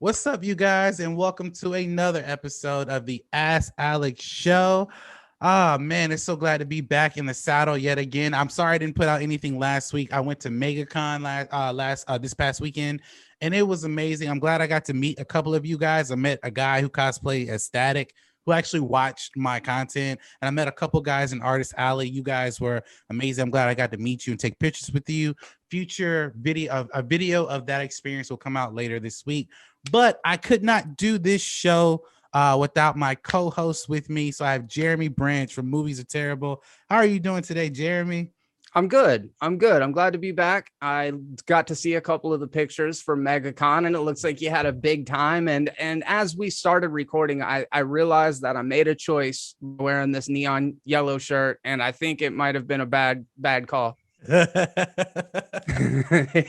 What's up, you guys, and welcome to another episode of the Ask Alex Show. Ah, man, it's so glad to be back in the saddle yet again. I'm sorry I didn't put out anything last week. I went to MegaCon this past weekend, and it was amazing. I'm glad I got to meet a couple of you guys. I met a guy who cosplayed as Static, who actually watched my content, and I met a couple guys in Artist Alley. You guys were amazing. I'm glad I got to meet you and take pictures with you. Future video of a video of that experience will come out later this week. But I could not do this show without my co-host with me. So I have Jeremy Branch from Movies Are Terrible. How are you doing today, Jeremy? I'm good. I'm good. I'm glad to be back. I got to see a couple of the pictures from MegaCon, and it looks like you had a big time. And as we started recording, I realized that I made a choice wearing this neon yellow shirt, and I think it might have been a bad call.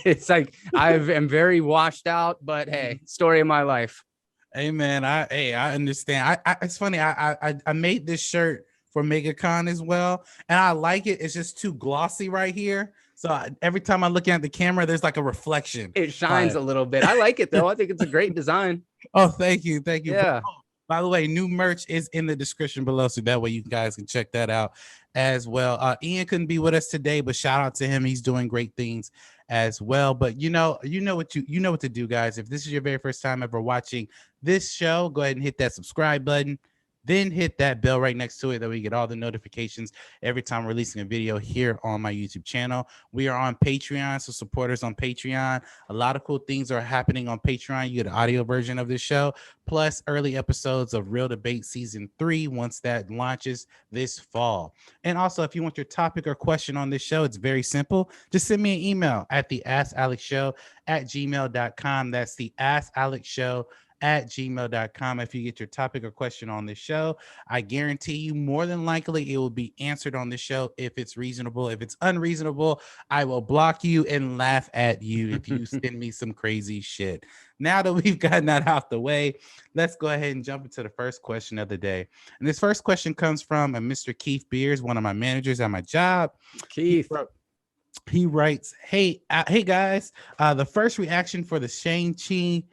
It's like I am very washed out, but hey, story of my life. Hey man, I understand. It's funny. I made this shirt for MegaCon as well, and I like it. It's just too glossy right here. So every time I look at the camera, there's like a reflection. It shines a little bit. I like it though. I think it's a great design. Oh, thank you, thank you. Yeah. By the way, new merch is in the description below, so that way you guys can check that out as well. Ian couldn't be with us today, but shout out to him. He's doing great things as well. But you know what to do, guys. If this is your very first time ever watching this show, go ahead and hit that subscribe button. Then hit that bell right next to it that we get all the notifications every time we're releasing a video here on my YouTube channel. We are on Patreon, so supporters on Patreon. A lot of cool things are happening on Patreon. You get an audio version of this show, plus early episodes of Real Debate Season 3 once that launches this fall. And also, if you want your topic or question on this show, it's very simple. Just send me an email at theaskalexshow@gmail.com. That's the Ask Alex Show at gmail.com. If you get your topic or question on the show, I guarantee you more than likely it will be answered on the show if it's reasonable. If it's unreasonable, I will block you and laugh at you if you send me some crazy shit. Now that we've gotten that out the way, let's go ahead and jump into the first question of the day. And this first question comes from Mr. Keith Beers, one of my managers at my job. Keith. He writes, hey guys, the first reaction for the Shang-Chi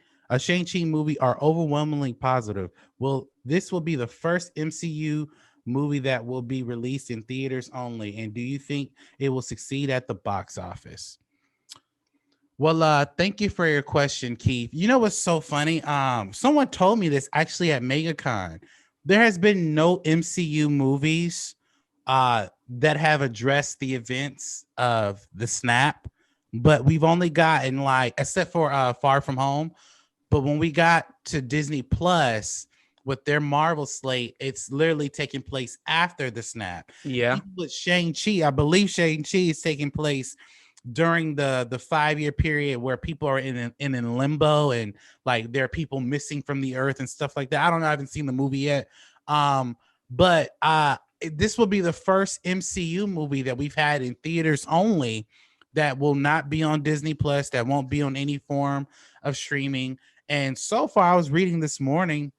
movie are overwhelmingly positive. This will be the first MCU movie that will be released in theaters only. And do you think it will succeed at the box office? Well, thank you for your question, Keith. You know what's so funny? Someone told me this actually at MegaCon. There has been no MCU movies that have addressed the events of the snap, but we've only gotten except for Far From Home. But when we got to Disney Plus with their Marvel slate, it's literally taking place after the snap. Yeah. Even with Shang-Chi, I believe Shang-Chi is taking place during the 5-year period where people are in limbo and like there are people missing from the earth and stuff like that. I don't know. I haven't seen the movie yet. But this will be the first MCU movie that we've had in theaters only that will not be on Disney Plus, that won't be on any form of streaming. And so far, I was reading this morning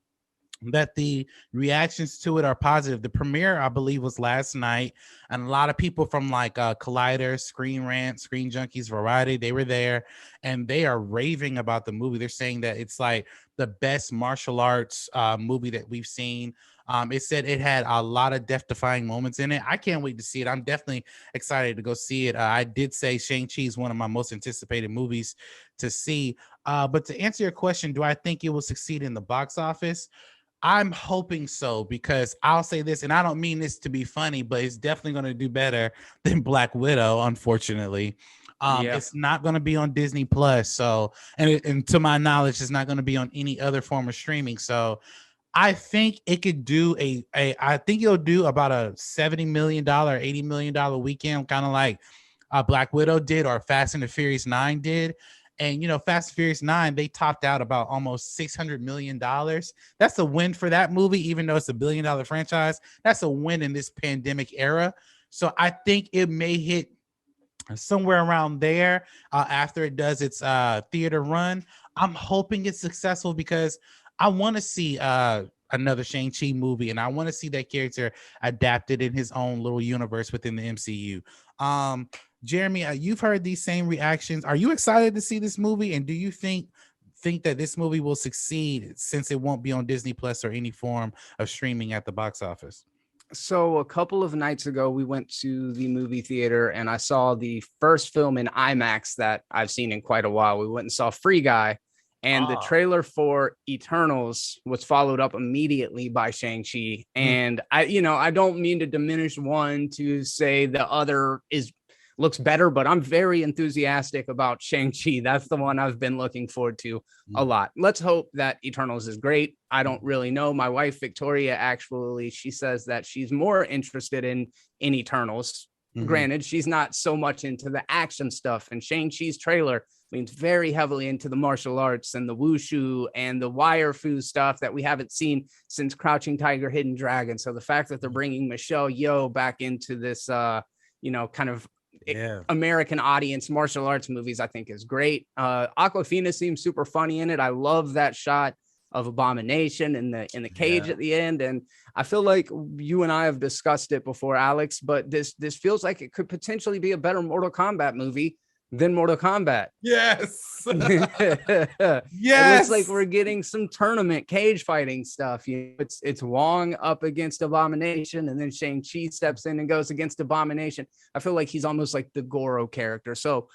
that the reactions to it are positive. The premiere, I believe, was last night, and a lot of people from Collider, Screen Rant, Screen Junkies, Variety, they were there, and they are raving about the movie. They're saying that it's like the best martial arts movie that we've seen. It said it had a lot of death-defying moments in it. I can't wait to see it. I'm definitely excited to go see it. I did say Shang-Chi is one of my most anticipated movies to see. But to answer your question, do I think it will succeed in the box office? I'm hoping so, because I'll say this, and I don't mean this to be funny, but it's definitely going to do better than Black Widow, unfortunately. It's not going to be on Disney Plus. So, and to my knowledge, it's not going to be on any other form of streaming. So I think it could do I think it'll do about a $70 million, $80 million weekend, kind of like Black Widow did or Fast and the Furious 9 did. And, Fast and Furious 9, they topped out about almost $600 million. That's a win for that movie, even though it's a $1 billion franchise. That's a win in this pandemic era. So I think it may hit somewhere around there after it does its theater run. I'm hoping it's successful because I want to see another Shang-Chi movie, and I want to see that character adapted in his own little universe within the MCU. Jeremy, you've heard these same reactions. Are you excited to see this movie? And do you think think that this movie will succeed since it won't be on Disney Plus or any form of streaming at the box office? So a couple of nights ago, we went to the movie theater and I saw the first film in IMAX that I've seen in quite a while. We went and saw Free Guy, and the Ah. trailer for Eternals was followed up immediately by Shang-Chi. And I don't mean to diminish one to say the other is looks better, but I'm very enthusiastic about Shang-Chi. That's the one I've been looking forward to a lot. Let's hope that Eternals is great. I don't really know. My wife Victoria, actually, she says that she's more interested in Eternals. Granted, she's not so much into the action stuff, and Shang-Chi's trailer leans very heavily into the martial arts and the wushu and the wire fu stuff that we haven't seen since Crouching Tiger, Hidden Dragon. So the fact that they're bringing Michelle Yeoh back into this kind of American audience martial arts movies, I think is great. Aquafina seems super funny in it. I love that shot of Abomination in the cage at the end, and I feel like you and I have discussed it before, Alex, but this feels like it could potentially be a better Mortal Kombat movie than Mortal Kombat. Yes. It looks like we're getting some tournament cage fighting stuff. It's Wong up against Abomination, and then Shang-Chi steps in and goes against Abomination. I feel like he's almost like the Goro character. So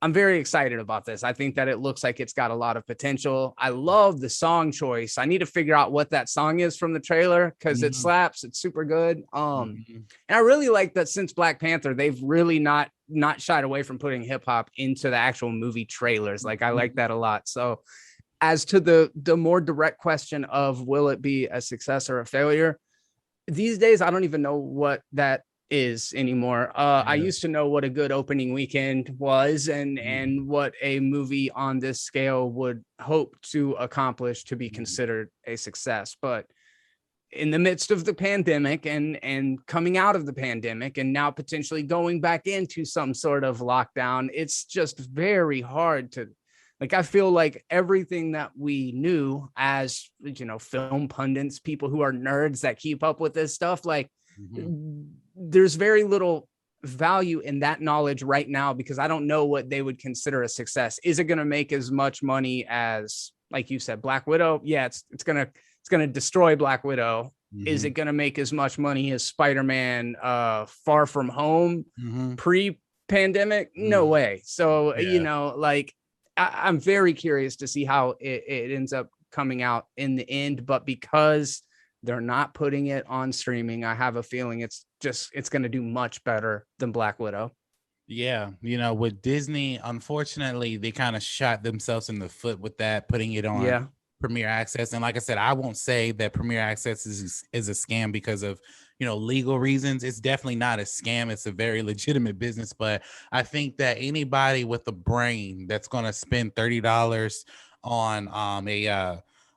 I'm very excited about this. I think that it looks like it's got a lot of potential. I love the song choice. I need to figure out what that song is from the trailer because it slaps. It's super good. And I really like that since Black Panther, they've really not shied away from putting hip hop into the actual movie trailers. Like I like that a lot. So as to the more direct question of will it be a success or a failure, these days I don't even know what that is anymore. I used to know what a good opening weekend was and what a movie on this scale would hope to accomplish to be considered a success. But in the midst of the pandemic and coming out of the pandemic and now potentially going back into some sort of lockdown, it's just very hard to, like, I feel like everything that we knew as, film pundits, people who are nerds that keep up with this stuff, like there's very little value in that knowledge right now because I don't know what they would consider a success. Is it going to make as much money as, like you said, Black Widow? Yeah, it's going to destroy Black Widow. Is it going to make as much money as Spider-Man Far From Home pre-pandemic? No way. So, I'm very curious to see how it ends up coming out in the end, but because they're not putting it on streaming, I have a feeling it's going to do much better than Black Widow. Yeah, with Disney, unfortunately, they kind of shot themselves in the foot with that, putting it on Premier Access. And like I said, I won't say that Premier Access is a scam because of, legal reasons. It's definitely not a scam. It's a very legitimate business. But I think that anybody with a brain that's going to spend $30 on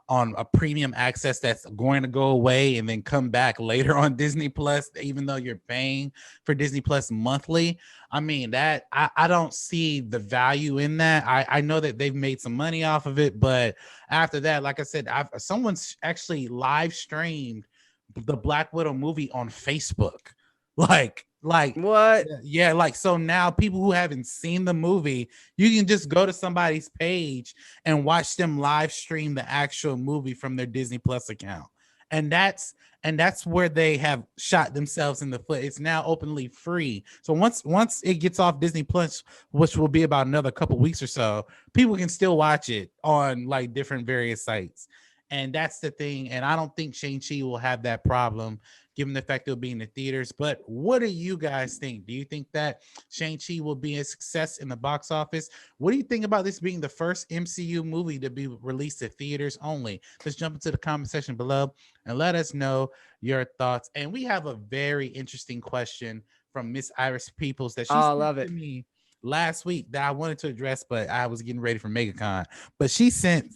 on a premium access that's going to go away and then come back later on Disney Plus, even though you're paying for Disney Plus monthly. I mean, that I don't see the value in that. I know that they've made some money off of it, but after that, like I said, someone's actually live streamed the Black Widow movie on Facebook. Like what? Yeah, like, so now people who haven't seen the movie, you can just go to somebody's page and watch them live stream the actual movie from their Disney Plus account. And that's where they have shot themselves in the foot. It's now openly free. So once it gets off Disney Plus, which will be about another couple weeks or so, people can still watch it on like different various sites. And that's the thing. And I don't think Shang-Chi will have that problem given the fact it'll be in the theaters. But what do you guys think? Do you think that Shang-Chi will be a success in the box office? What do you think about this being the first MCU movie to be released to theaters only? Let's jump into the comment section below and let us know your thoughts. And we have a very interesting question from Miss Iris Peoples that she sent to me last week that I wanted to address, but I was getting ready for MegaCon. But she sent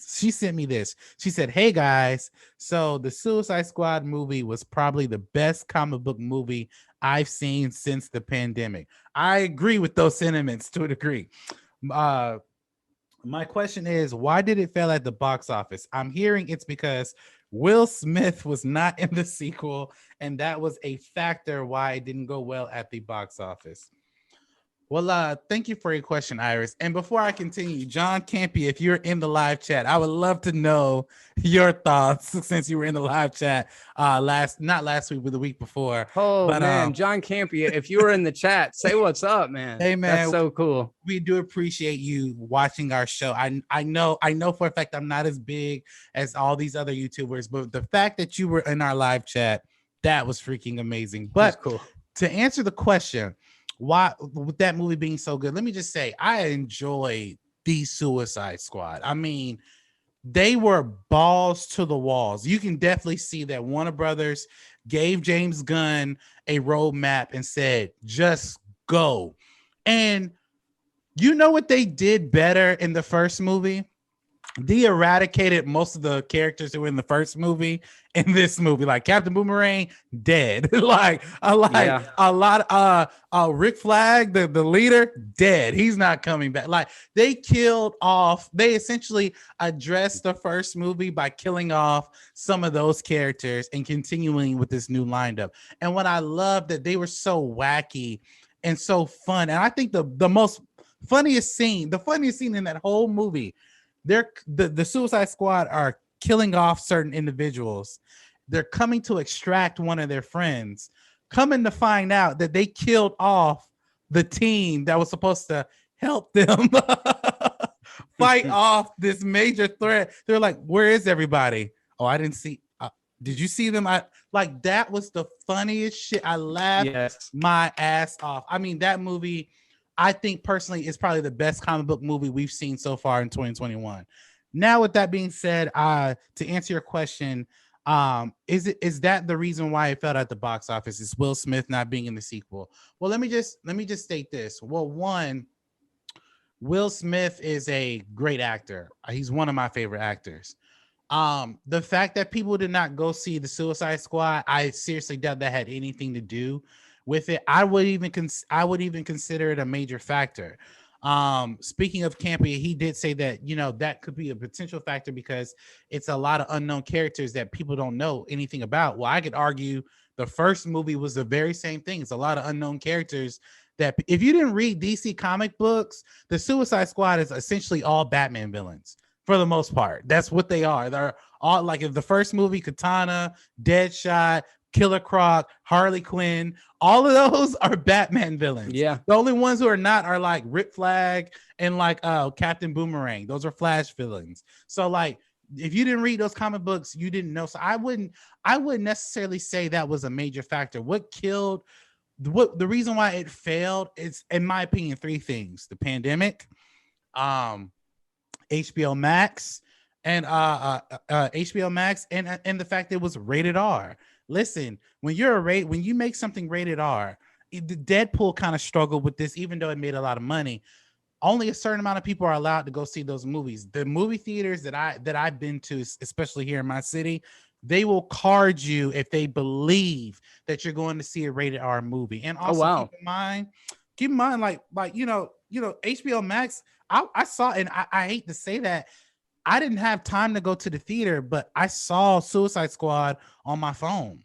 me this. She said, "Hey guys, so the Suicide Squad movie was probably the best comic book movie I've seen since the pandemic." I agree with those sentiments to a degree. My question is, why did it fail at the box office? I'm hearing it's because Will Smith was not in the sequel, and that was a factor why it didn't go well at the box office. Well, thank you for your question, Iris. And before I continue, John Campy, if you're in the live chat, I would love to know your thoughts since you were in the live chat not last week, but the week before. Oh But man, John Campia, if you were in the chat, say what's up, man. hey That's man, so cool. we do appreciate you watching our show. I know for a fact I'm not as big as all these other YouTubers, but the fact that you were in our live chat, that was freaking amazing. That's But cool. to answer the question, why with that movie being so good, let me just say I enjoyed the Suicide Squad. I mean, they were balls to the walls. You can definitely see that Warner Brothers gave James Gunn a roadmap and said, just go. And you know what they did better in the first movie? They eradicated most of the characters who were in the first movie in this movie, like Captain Boomerang dead. like Yeah. a lot Rick Flag, the leader, dead. He's not coming back. Like they essentially addressed the first movie by killing off some of those characters and continuing with this new lineup. And what I love that they were so wacky and so fun. And I think the funniest scene in that whole movie, the Suicide Squad are killing off certain individuals. They're coming to extract one of their friends, coming to find out that they killed off the team that was supposed to help them fight off this major threat. They're like, where is everybody? Oh, I didn't see. Did you see them? Like that was the funniest shit. I laughed Yes. my ass off. I mean, that movie, I think personally, is probably the best comic book movie we've seen so far in 2021. Now, with that being said, to answer your question, is that the reason why it fell at the box office? Is Will Smith not being in the sequel? Well, let me just state this. Well, one, Will Smith is a great actor. He's one of my favorite actors. The fact that people did not go see the Suicide Squad, I seriously doubt that had anything to do with it. I would even consider it a major factor. Speaking of Campy, he did say that that could be a potential factor because it's a lot of unknown characters that people don't know anything about. Well, I could argue the first movie was the very same thing. It's a lot of unknown characters that if you didn't read DC comic books, the Suicide Squad is essentially all Batman villains for the most part. That's what they are. They're all like, if the first movie, Katana, Deadshot, Killer Croc, Harley Quinn, all of those are Batman villains. Yeah. The only ones who are not are like Rick Flag and like Captain Boomerang. Those are Flash villains. So like, if you didn't read those comic books, you didn't know. So I wouldn't necessarily say that was a major factor. What the reason why it failed is, in my opinion, three things: the pandemic, um, HBO Max, and HBO Max, and the fact it was rated R. Listen, when you make something rated R, the Deadpool kind of struggled with this, even though it made a lot of money. Only a certain amount of people are allowed to go see those movies. The movie theaters that I've been to, especially here in my city, they will card you if they believe that you're going to see a rated R movie. And Oh also wow. keep in mind, like HBO Max. I saw, and I hate to say that, I didn't have time to go to the theater, but I saw Suicide Squad on my phone,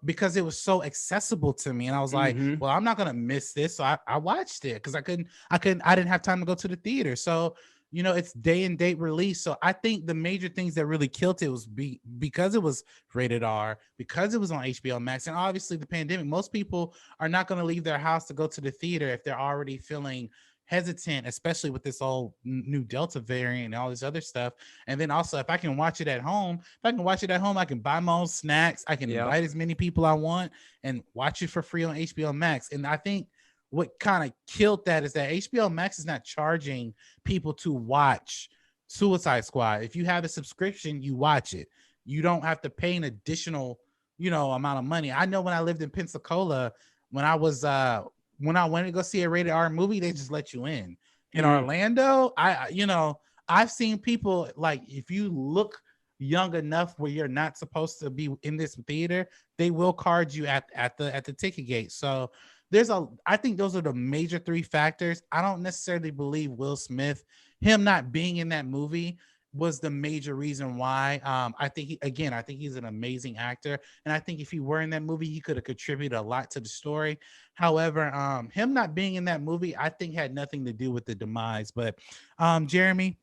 because it was so accessible to me. And I was like, Mm-hmm. well, I'm not gonna miss this. So I watched it because I didn't have time to go to the theater. So, it's day and date release. So I think the major things that really killed it was because it was rated R, because it was on HBO Max, and obviously the pandemic. Most people are not going to leave their house to go to the theater if they're already feeling hesitant, especially with this whole new Delta variant and all this other stuff. And then also, if I can watch it at home, I can buy my own snacks. I can Yeah. invite as many people I want and watch it for free on HBO Max. And I think what kind of killed that is that HBO Max is not charging people to watch Suicide Squad. If you have a subscription, you watch it. You don't have to pay an additional, amount of money. I know when I lived in Pensacola, when I was when I went to go see a rated R movie, they just let you in. In Mm. Orlando, I've seen people, like, if you look young enough where you're not supposed to be in this theater, they will card you at the ticket gate. So I think those are the major three factors. I don't necessarily believe Will Smith, him not being in that movie, was the major reason why. I think I think he's an amazing actor, and I think if he were in that movie, he could have contributed a lot to the story. However, him not being in that movie, I think had nothing to do with the demise. But Jeremy,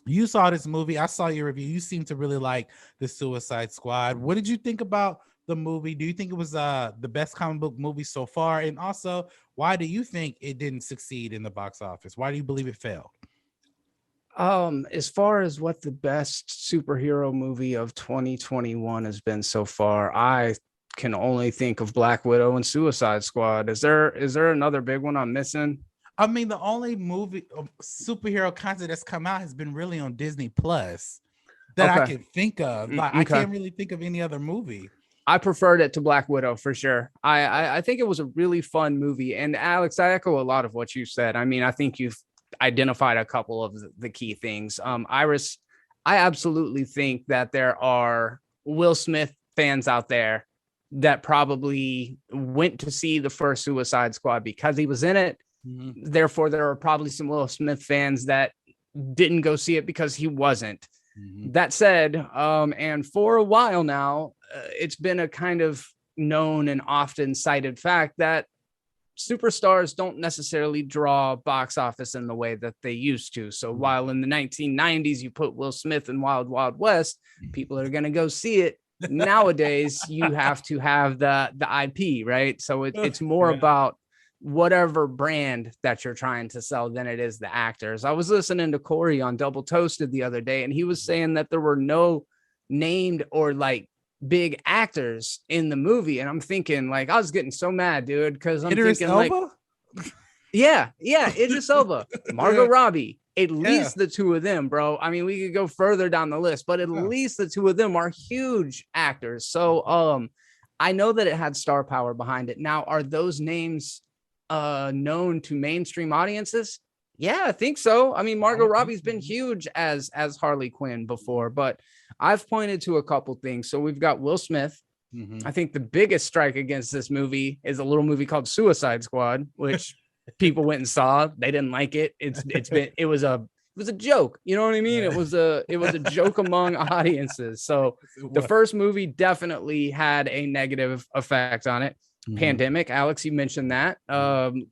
you saw this movie. I saw your review. You seem to really like the Suicide Squad. What did you think about the movie? Do you think it was the best comic book movie so far? And also, why do you think it didn't succeed in the box office? Why do you believe it failed? As far as what the best superhero movie of 2021 has been so far, I can only think of Black Widow and Suicide Squad. Is there another big one I'm missing? I mean, the only movie superhero content that's come out has been really on Disney Plus that I Okay. can think of. Like, I Okay. can't really think of any other movie. I preferred it to Black Widow for sure. I think it was a really fun movie. And Alex, I echo a lot of what you said. I mean, I think you've identified a couple of the key things. Iris, I absolutely think that there are Will Smith fans out there that probably went to see the first Suicide Squad because he was in it. Mm-hmm. Therefore, there are probably some Will Smith fans that didn't go see it because he wasn't. Mm-hmm. That said, and for a while now, it's been a kind of known and often cited fact that superstars don't necessarily draw box office in the way that they used to. So while in the 1990s you put Will Smith in Wild Wild West, people are going to go see it. Nowadays you have to have the IP, right? So it's more about whatever brand that you're trying to sell than it is the actors. I was listening to Corey on Double Toasted the other day, and he was saying that there were no named or like big actors in the movie. And I'm thinking, like, I was getting so mad, dude, because I'm Idris thinking, Elba? like, yeah, Idris Elba, Margot Robbie, at least the two of them, bro. I mean, we could go further down the list, but at least the two of them are huge actors. So I know that it had star power behind it. Now, are those names known to mainstream audiences? Yeah, I think so. I mean, Margot Robbie's been huge as Harley Quinn before, but I've pointed to a couple things. So we've got Will Smith. Mm-hmm. I think the biggest strike against this movie is a little movie called Suicide Squad, which people went and saw. They didn't like it. It was a joke. You know what I mean? It was a joke among audiences. So the first movie definitely had a negative effect on it. Mm-hmm. Pandemic, Alex, you mentioned that.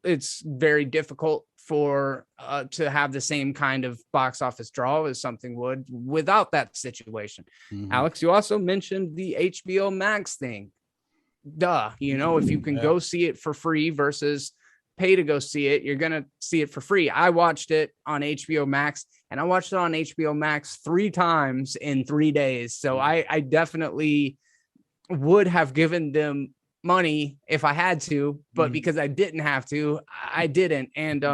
It's very difficult for to have the same kind of box office draw as something would without that situation. Mm-hmm. Alex, you also mentioned the HBO Max thing. Duh, you know, if you can go see it for free versus pay to go see it, you're gonna see it for free. I watched it on HBO Max, and I watched it on HBO Max 3 times in 3 days. So I definitely would have given them money if I had to, but because I didn't have to, I didn't. And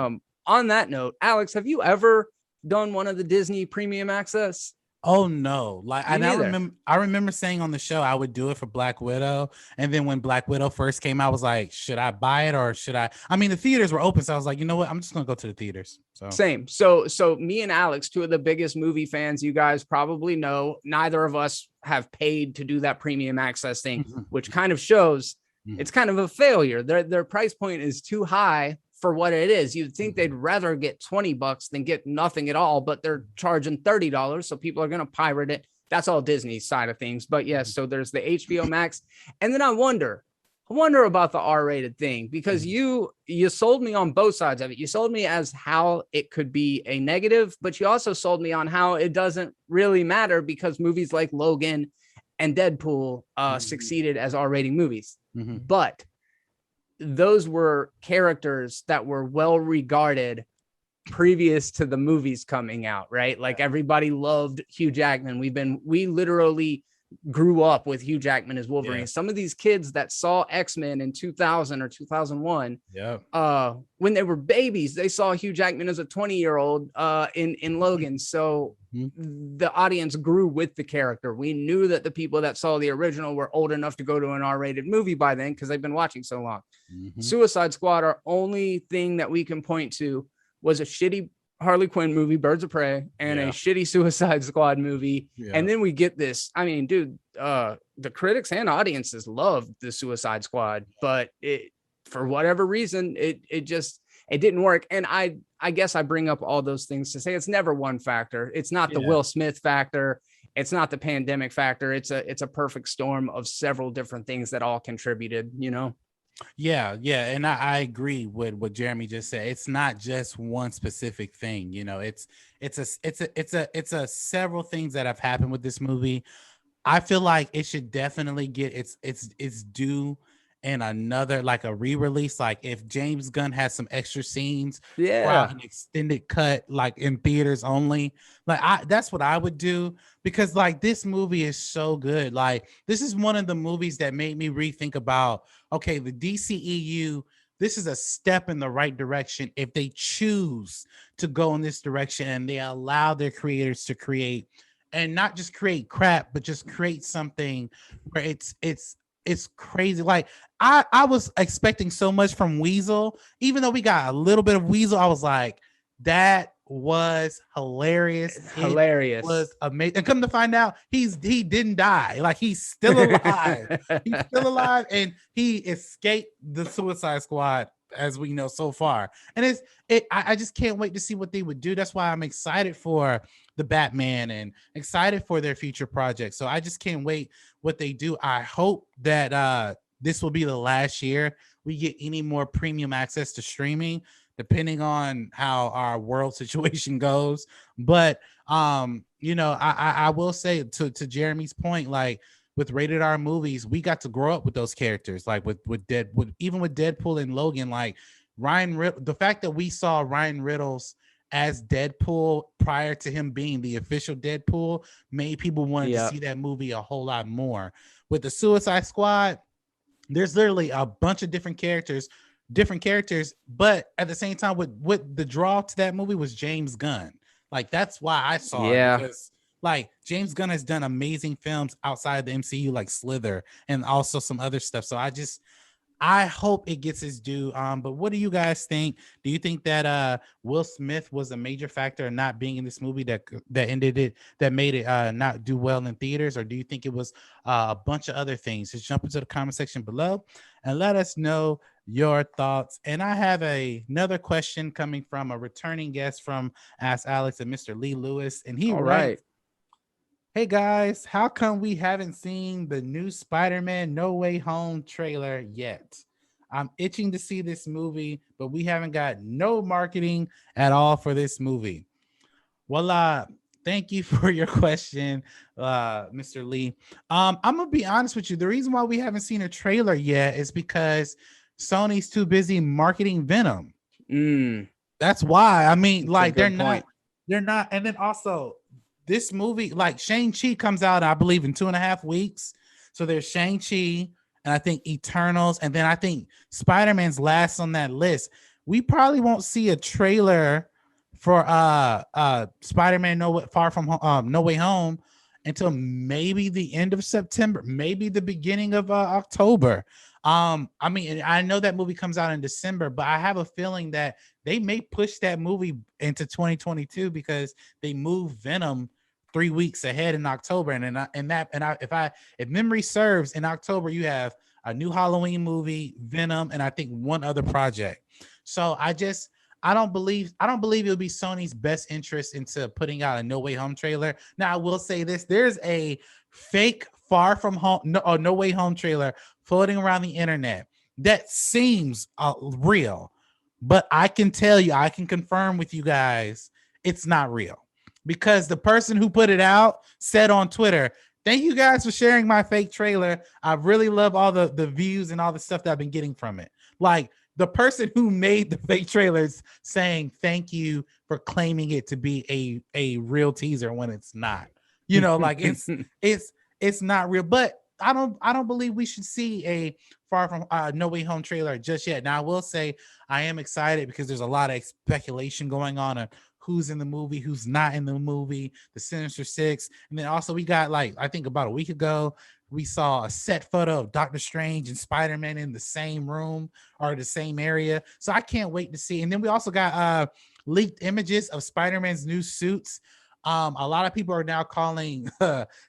on that note, Alex, have you ever done one of the Disney premium access? Oh no. Like, Me and neither. I remember saying on the show I would do it for Black Widow. And then when Black Widow first came out, I was like, should I buy it or should I mean, the theaters were open, so I was like, you know what? I'm just gonna go to the theaters. So same. So me and Alex, two of the biggest movie fans you guys probably know, neither of us have paid to do that premium access thing, which kind of shows it's kind of a failure. Their price point is too high for what it is. You'd think they'd rather get $20 than get nothing at all, but they're charging $30, so people are going to pirate it. That's all Disney's side of things. But yes, so there's the HBO Max, and then I wonder about the R-rated thing, because you sold me on both sides of it. You sold me as how it could be a negative, but you also sold me on how it doesn't really matter because movies like Logan and Deadpool succeeded as R-rating movies. But those were characters that were well regarded previous to the movies coming out, right? Like everybody loved Hugh Jackman. We literally grew up with Hugh Jackman as Wolverine. Yeah. Some of these kids that saw X-Men in 2000 or 2001, when they were babies, they saw Hugh Jackman as a 20-year-old in Logan. So the audience grew with the character. We knew that the people that saw the original were old enough to go to an R-rated movie by then because they've been watching so long. Suicide Squad, our only thing that we can point to was a shitty Harley Quinn movie, Birds of Prey, and a shitty Suicide Squad movie. And then we get this. I mean, dude, the critics and audiences loved the Suicide Squad, but for whatever reason, it it didn't work. And I guess I bring up all those things to say it's never one factor. It's not the Will Smith factor. It's not the pandemic factor. It's a perfect storm of several different things that all contributed, you know? Yeah, yeah, and I agree with what Jeremy just said. It's not just one specific thing, you know. It's a several things that have happened with this movie. I feel like it should definitely get its due in another, like a re-release. Like if James Gunn has some extra scenes throughout Yeah. an extended cut, like in theaters only. Like that's what I would do, because like this movie is so good. Like this is one of the movies that made me rethink about, okay, the DCEU. This is a step in the right direction if they choose to go in this direction and they allow their creators to create, and not just create crap, but just create something where it's crazy. Like I was expecting so much from Weasel, even though we got a little bit of Weasel. I was like, that was hilarious. It's It hilarious. was amazing. And come to find out, he didn't die. Like he's still alive. He's still alive, and he escaped the Suicide Squad, as we know so far. And I just can't wait to see what they would do. That's why I'm excited for the Batman and excited for their future projects. So I just can't wait what they do. I hope that this will be the last year we get any more premium access to streaming, depending on how our world situation goes. But you know, I will say to Jeremy's point, like with rated R movies, we got to grow up with those characters, like even with Deadpool and Logan. Like the fact that we saw Ryan Reynolds as Deadpool prior to him being the official Deadpool made people want to see that movie a whole lot more. With the Suicide Squad, there's literally a bunch of different characters, but at the same time, with the draw to that movie was James Gunn. Like that's why I saw it, because like James Gunn has done amazing films outside the MCU, like Slither and also some other stuff. So I hope it gets its due. But what do you guys think? Do you think that Will Smith was a major factor in not being in this movie that made it not do well in theaters, or do you think it was a bunch of other things? Just jump into the comment section below and let us know your thoughts. And I have another question coming from a returning guest from Ask Alex and Mr. Lee Lewis, and he writes, hey guys, how come we haven't seen the new Spider-Man No Way Home trailer yet? I'm itching to see this movie, but we haven't got no marketing at all for this movie. Well, thank you for your question, Mr. Lee. I'm gonna be honest with you. The reason why we haven't seen a trailer yet is because Sony's too busy marketing Venom. That's why. I mean, like they're not, and then also this movie, like Shang-Chi comes out, I believe, in 2.5 weeks. So there's Shang-Chi, and I think Eternals, and then I think Spider-Man's last on that list. We probably won't see a trailer for Spider-Man No Way Home until maybe the end of September, maybe the beginning of October. I mean, I know that movie comes out in December, but I have a feeling that they may push that movie into 2022 because they move Venom 3 weeks ahead in October. If memory serves, in October you have a new Halloween movie, Venom, and I think one other project. So I don't believe it'll be Sony's best interest into putting out a No Way Home trailer. Now I will say this: there's a fake Far From Home No Way Home trailer floating around the internet that seems real, but I can tell you, I can confirm with you guys, it's not real, because the person who put it out said on Twitter, thank you guys for sharing my fake trailer. I really love all the views and all the stuff that I've been getting from it. Like the person who made the fake trailers saying thank you for claiming it to be a real teaser when it's not. You know, like it's not real. But I don't believe we should see a Far From No Way Home trailer just yet. Now I will say I am excited because there's a lot of speculation going on who's in the movie, who's not in the movie, the Sinister Six. And then also we got, like, I think about a week ago, we saw a set photo of Doctor Strange and Spider-Man in the same room or the same area. So I can't wait to see. And then we also got leaked images of Spider-Man's new suits. A lot of people are now calling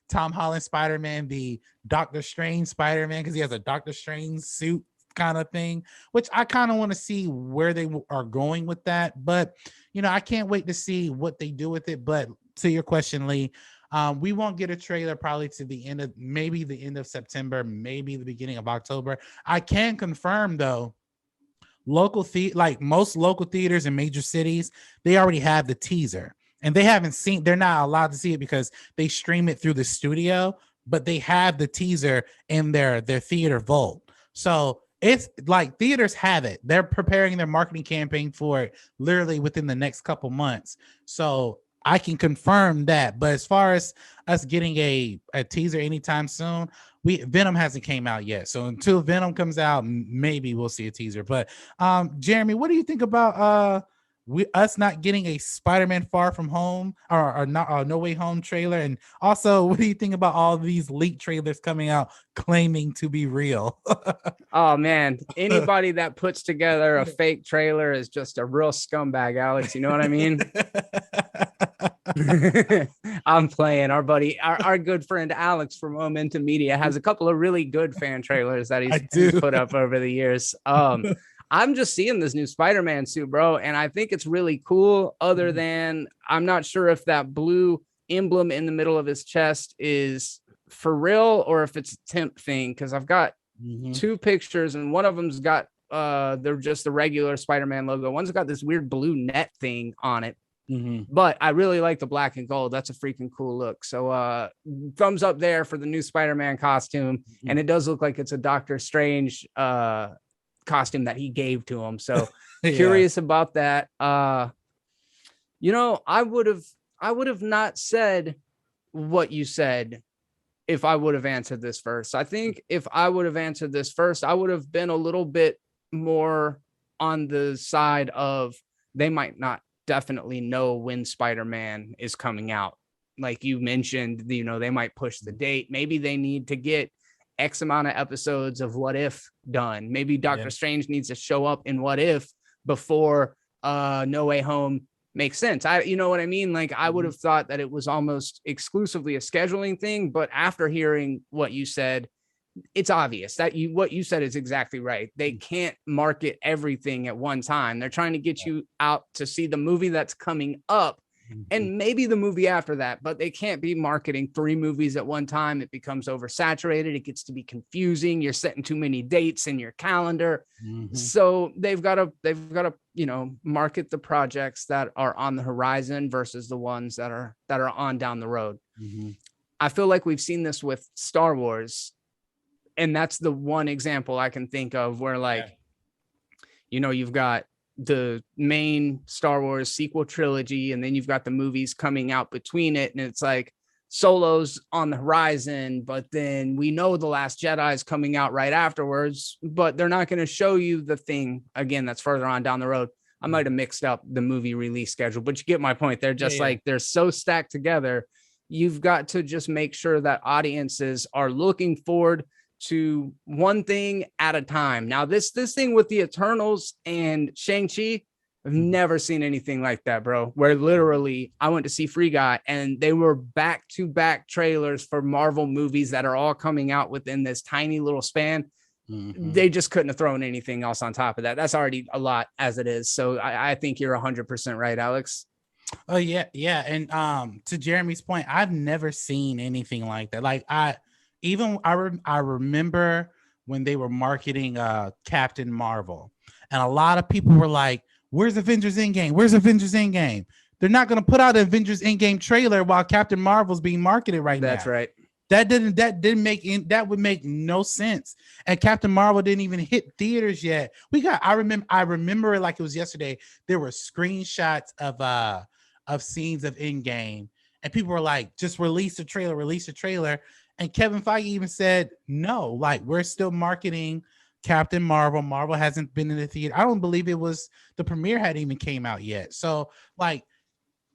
Tom Holland Spider-Man the Doctor Strange Spider-Man because he has a Doctor Strange suit kind of thing, which I kind of want to see where they are going with that. But, I can't wait to see what they do with it. But to your question, Lee, we won't get a trailer probably to the end of September, maybe the beginning of October. I can confirm though, like most local theaters in major cities, they already have the teaser, and they're not allowed to see it because they stream it through the studio, but they have the teaser in their theater vault. So it's like theaters have it. They're preparing their marketing campaign for it literally within the next couple months. So I can confirm that. But as far as us getting a teaser anytime soon, Venom hasn't came out yet. So until Venom comes out, maybe we'll see a teaser. But Jeremy, what do you think about us not getting a Spider-Man Far From Home or not No Way Home trailer? And also, what do you think about all these leaked trailers coming out claiming to be real? Oh man, anybody that puts together a fake trailer is just a real scumbag, Alex. You know what I mean? I'm playing. Our buddy, our good friend Alex from Momentum Media has a couple of really good fan trailers that he's put up over the years. I'm just seeing this new Spider-Man suit, bro, and I think it's really cool. Other than I'm not sure if that blue emblem in the middle of his chest is for real or if it's a temp thing, because I've got two pictures and one of them's got they're just the regular Spider-Man logo. One's got this weird blue net thing on it. But I really like the black and gold. That's a freaking cool look. So thumbs up there for the new Spider-Man costume. And it does look like it's a Doctor Strange costume that he gave to him. So curious about that. I would have not said what you said if I would have answered this first. I think if I would have answered this first, I would have been a little bit more on the side of they might not definitely know when Spider-Man is coming out. Like you mentioned, they might push the date. Maybe they need to get X amount of episodes of What If done. Maybe Doctor Strange needs to show up in What If before No Way Home makes sense. You know what I mean? Like I would have thought that it was almost exclusively a scheduling thing, but after hearing what you said, it's obvious that what you said is exactly right. They can't market everything at one time. They're trying to get you out to see the movie that's coming up and maybe the movie after that, but they can't be marketing 3 movies at one time. It becomes oversaturated. It gets to be confusing. You're setting too many dates in your calendar. So they've got to, market the projects that are on the horizon versus the ones that are on down the road. I feel like we've seen this with Star Wars. And that's the one example I can think of where you've got the main Star Wars sequel trilogy, and then you've got the movies coming out between it. And it's like Solo's on the horizon, but then we know The Last Jedi is coming out right afterwards, but they're not going to show you the thing again that's further on down the road. I might have mixed up the movie release schedule, but you get my point. They're just they're so stacked together. You've got to just make sure that audiences are looking forward to one thing at a time. Now, this thing with the Eternals and Shang-Chi, I've never seen anything like that, bro, where literally I went to see Free Guy and they were back-to-back trailers for Marvel movies that are all coming out within this tiny little span. They just couldn't have thrown anything else on top of that. That's already a lot as it is. So I think you're 100% right, Alex. Oh, yeah. And to Jeremy's point, I've never seen anything like that. Like I remember when they were marketing Captain Marvel, and a lot of people were like, "Where's Avengers Endgame? Where's Avengers Endgame?" They're not going to put out an Avengers Endgame trailer while Captain Marvel's being marketed right now. That's right. That would make no sense. And Captain Marvel didn't even hit theaters yet. I remember it like it was yesterday. There were screenshots of scenes of Endgame, and people were like, "Just release a trailer." And Kevin Feige even said, no, like we're still marketing Captain Marvel. Marvel hasn't been in the theater. I don't believe the premiere hadn't even came out yet. So like,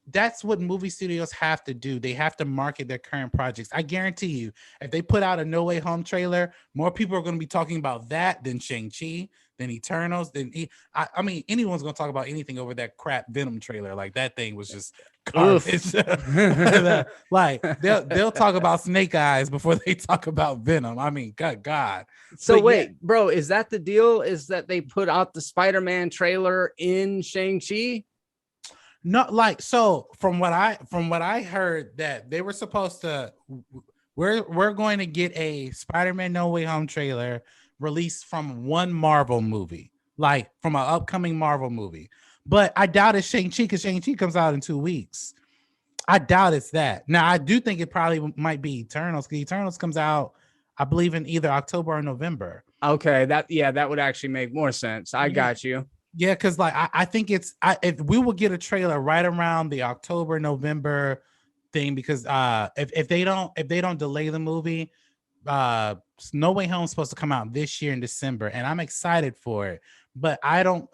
that's what movie studios have to do. They have to market their current projects. I guarantee you, if they put out a No Way Home trailer, more people are going to be talking about that than Shang-Chi, then Eternals, then I mean, anyone's gonna talk about anything over that crap Venom trailer. Like that thing was just garbage. Like they'll talk about Snake Eyes before they talk about Venom. I mean, God. So But wait, bro, is that the deal? Is that they put out the Spider-Man trailer in Shang-Chi? No, like, so from what I heard, that they were supposed to, we're going to get a Spider-Man No Way Home trailer released from one Marvel movie, like from an upcoming Marvel movie. But I doubt it's Shang-Chi, because Shang-Chi comes out in 2 weeks. I doubt it's that. Now I do think it probably might be Eternals, because Eternals comes out, I believe, in either October or November. Okay, that would actually make more sense. I got you. Yeah, because like I think if we will get a trailer right around the October November thing, because if they don't delay the movie, No Way Home is supposed to come out this year in December, and I'm excited for it. But I don't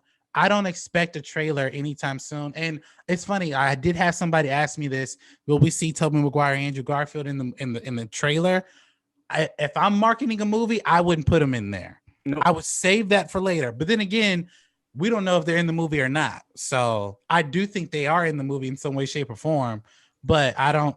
expect a trailer anytime soon. And it's funny, I did have somebody ask me this: will we see Tobey Maguire, Andrew Garfield in the trailer? If I'm marketing a movie, I wouldn't put them in there. Nope. I would save that for later. But then again, we don't know if they're in the movie or not. So I do think they are in the movie in some way, shape, or form. But I don't,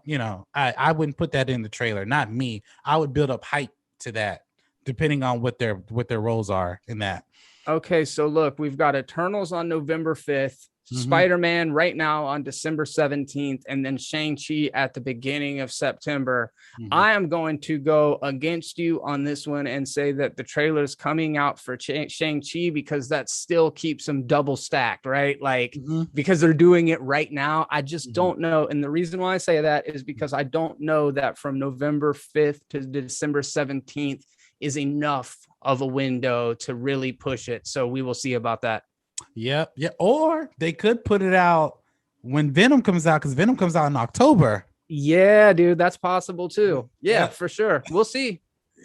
I wouldn't put that in the trailer. Not me. I would build up hype to that, depending on what their roles are in that. Okay, so look, we've got Eternals on November 5th, Spider-Man right now on December 17th, and then Shang-Chi at the beginning of September. I am going to go against you on this one and say that the trailer is coming out for Shang-Chi, because that still keeps them double stacked, right? Like, because they're doing it right now. I just don't know. And the reason why I say that is because I don't know that from November 5th to December 17th is enough of a window to really push it. So we will see about that. Yep. Yeah. Or they could put it out when Venom comes out, because Venom comes out in October. Yeah, dude, that's possible too. Yeah, for sure. We'll see.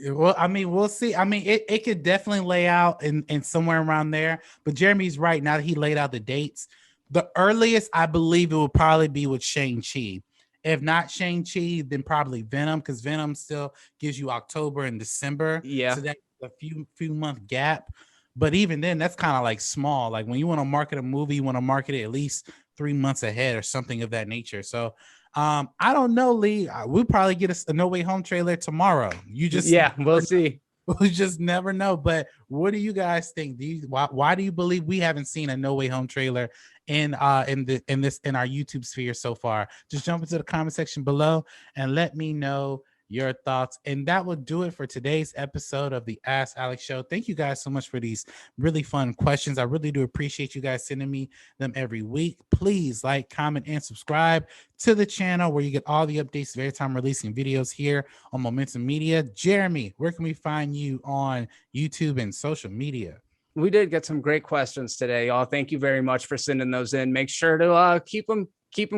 Well, I mean, we'll see. I mean, it could definitely lay out in somewhere around there. But Jeremy's right. Now that he laid out the dates, the earliest I believe it will probably be with Shang-Chi. If not Shang-Chi, then probably Venom, because Venom still gives you October and December. Yeah. So that's a few month gap. But even then, that's kind of like small. Like when you want to market a movie, you want to market it at least 3 months ahead or something of that nature. So I don't know, Lee. We'll probably get a No Way Home trailer tomorrow. We'll see. We just never know. But what do you guys think? Why do you believe we haven't seen a No Way Home trailer in our YouTube sphere so far? Just jump into the comment section below and let me know your thoughts. And that will do it for today's episode of the Ask Alex Show. Thank you guys so much for these really fun questions. I really do appreciate you guys sending me them every week. Please like, comment, and subscribe to the channel, where you get all the updates every time I'm releasing videos here on Momentum Media. Jeremy, where can we find you on YouTube and social media? We did get some great questions today, y'all. Thank you very much for sending those in. Make sure to keep them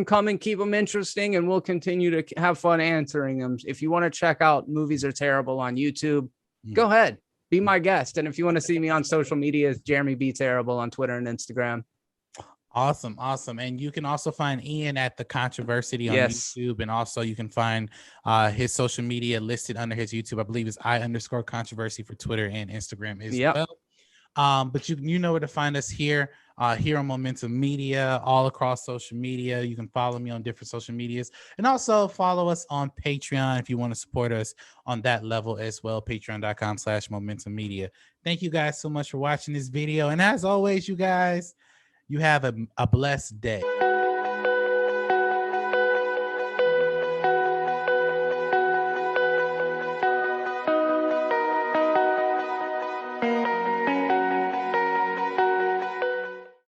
coming, keep them interesting, and we'll continue to have fun answering them. If you want to check out Movies Are Terrible on YouTube, go ahead, be my guest. And if you want to see me on social media, it's Jeremy B. Terrible on Twitter and Instagram. Awesome. And you can also find Ian at The Controversy on YouTube, and also you can find his social media listed under his YouTube. I believe it's I_controversy for Twitter and Instagram as well. But you know where to find us here on Momentum Media, all across social media. You can follow me on different social medias, and also follow us on Patreon if you want to support us on that level as well. Patreon.com/Momentum Media. Thank you guys so much for watching this video. And as always, you guys, you have a blessed day.